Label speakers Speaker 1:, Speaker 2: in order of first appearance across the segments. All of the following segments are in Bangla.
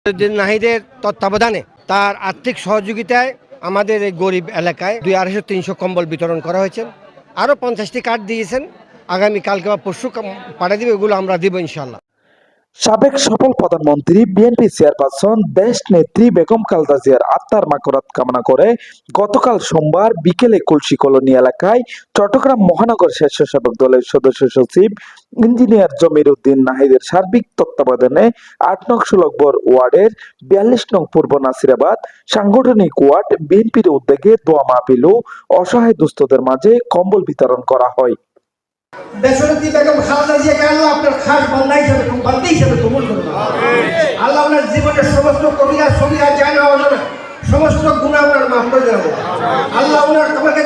Speaker 1: নাহিদের তত্ত্বাবধানে তার আর্থিক সহযোগিতায় আমাদের এই গরিব এলাকায় 200-300 কম্বল বিতরণ করা হয়েছে। আরও 50টি কার্ড দিয়েছেন, আগামী কালকে বা পরশু পাঠিয়ে দিবে, এগুলো আমরা দিব ইনশাল্লাহ।
Speaker 2: সাবেক সফল প্রধানমন্ত্রী বিএনপি চেয়ারপারসন দেশ নেত্রী বেগম খালেদা জিয়ার আত্মার মাগফিরাত কামনা করে গতকাল সোমবার বিকেলে কলসি কলোনি এলাকায় চট্টগ্রাম মহানগর স্বেচ্ছাসেবক দলের সদস্য সচিব ইঞ্জিনিয়ার জমির উদ্দিন নাহিদের সার্বিক তত্ত্বাবধানে 8 নং সুলভবর ওয়ার্ডের 42 নং পূর্ব নাসিরাবাদ সাংগঠনিক ওয়ার্ড বিএনপির উদ্যোগে দোয়া মাহফিল ও অসহায় দুস্থদের মাঝে কম্বল বিতরণ করা হয়।
Speaker 3: দেশনেত্রী বেগম খালেদা জিয়াকে আল্লাহ আপনার খাস বান্দা হিসেবে কবুল করুন। আল্লাহ আপনার জীবনের সমস্ত কবিরা সবিরা জানা অজানা সমস্ত গুনাহ আপনার মাফ করে দেন। আল্লাহ আপনার আমাকে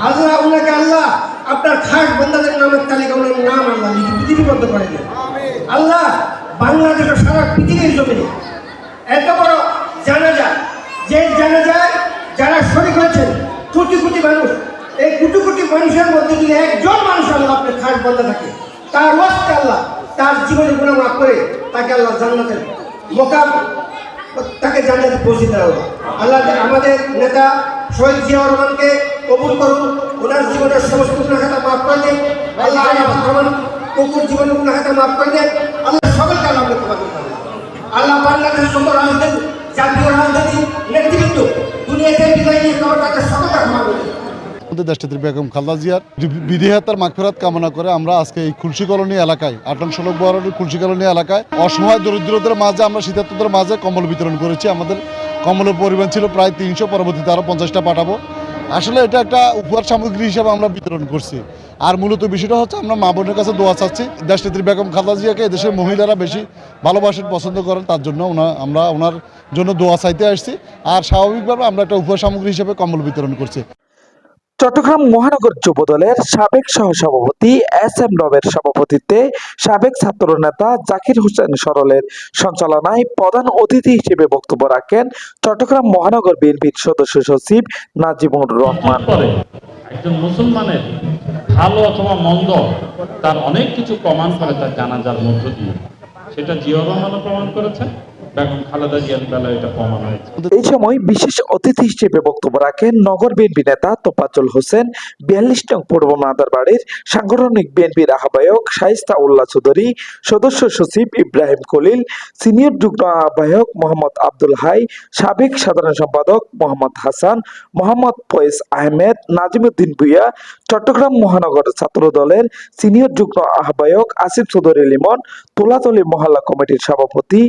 Speaker 3: আল্লাহ ওনাকে আল্লাহ আপনার খাস বান্দাদের নামের তালিকা ওনার নাম আল্লাহ লিপিবদ্ধ করে দেন। আল্লাহ বাংলাদেশের সারা পৃথিবীর জমিনে এত বড় জানাজা, যে জানাজায় যারা শরীক হয়েছেন কোটি কোটি মানুষ, এই কোটি কোটি মানুষের মধ্যে যদি একজন মানুষ আল্লাহ আপনার খাস বান্দা থাকে, তার ওয়াস্তে আল্লাহ তার জীবনে গুনাহ মাফ করে তাকে আল্লাহ জান্নাতের মোকাম তাকে জান্নাতে পৌঁছে দেওয়া হবে। আল্লাহ আমাদের নেতা শহীদ জিয়াউর রহমানকে কবুল করুন, ওনার জীবনের সমস্ত গুনাহ খাতা মাফ করে দেন। আল্লাহ আমার কুকুর জীবনের গুনাহ খাতা মাফ করে দেন। আল্লাহ সকলকে আল্লাহ কবুল করেন। আল্লাহ বাংলাদেশের সকল রাজনীতি জাতীয় রাজনীতি নেতৃবৃন্দ দুনিয়াতে বিদায় নিয়ে কবর তাকে সকলকে ক্ষমা করে দেন।
Speaker 4: দেশনেত্রী বেগম খালেদা জিয়ার বিদেহাতার মাগফিরাত কামনা করে আমরা আজকে এই খুলশি কলোনি এলাকায় 8 নং সুলভবর খুলশি কলোনি এলাকায় অসহায় দরিদ্রদের মাঝে আমরা শীতার্তদের মাঝে কম্বল বিতরণ করেছি। আমাদের কম্বলের পরিমাণ ছিল প্রায় 300, পরবর্তীতে আরও 50টা পাঠাবো। আসলে এটা একটা উপহার সামগ্রী হিসাবে আমরা বিতরণ করছি। আর মূলত বিষয়টা হচ্ছে আমরা মা বোনের কাছে দোয়া চাচ্ছি। দেশনেত্রী বেগম খালেদা জিয়াকে এদেশের মহিলারা বেশি ভালোবাসেন, পছন্দ করেন, তার জন্য আমরা ওনার জন্য দোয়া চাইতে আসছি। আর স্বাভাবিকভাবে আমরা একটা উপহার সামগ্রী হিসেবে কম্বল বিতরণ করছি।
Speaker 2: চট্টগ্রাম মহানগর যুব দলের সাবেক সহসভাপতি এস.এম. রবের সভাপতিত্বে সাবেক ছাত্র নেতা জাকির হোসেন সরলের সঞ্চালনায় প্রধান অতিথি হিসেবে বক্তব্য রাখেন চট্টগ্রাম মহানগর বিএনপির সদস্য সচিব নাজিমুর রহমান।
Speaker 5: একজন মুসলমানের ভালো অথবা মন্দ তার অনেক কিছু প্রমাণ করে তার জানাজার মধ্য দিয়ে, সেটা জিয়াউর রহমানও প্রমাণ করেছেন, বেগম খালেদা জিয়ার বেলায় এটা প্রমাণ হয়েছে।
Speaker 2: এই সময় বিশেষ অতিথি হিসেবে বক্তব্য রাখেন নগর বিএনপি নেতা তোফাজ্জল হোসেন, 42 নং পূর্ব মাদারবাড়ির সাংগঠনিক বিএনপির আহ্বায়ক শায়েস্তা উল্লাহ চৌধুরী, সদস্য সচিব ইব্রাহিম খলিল, সিনিয়র যুগ্ম আহ্বায়ক মোহাম্মদ আব্দুল হাই, সাবেক সাধারণ সম্পাদক মোহাম্মদ হাসান, মোহাম্মদ ফয়েজ আহমেদ, নাজিমুদ্দিন ভুইয়া, চট্টগ্রাম মহানগর ছাত্র দলের সিনিয়র যুগ্ম আহ্বায়ক আসিফ চৌধুরী লিমন, তোলাতলী মহল্লা কমিটির সভাপতি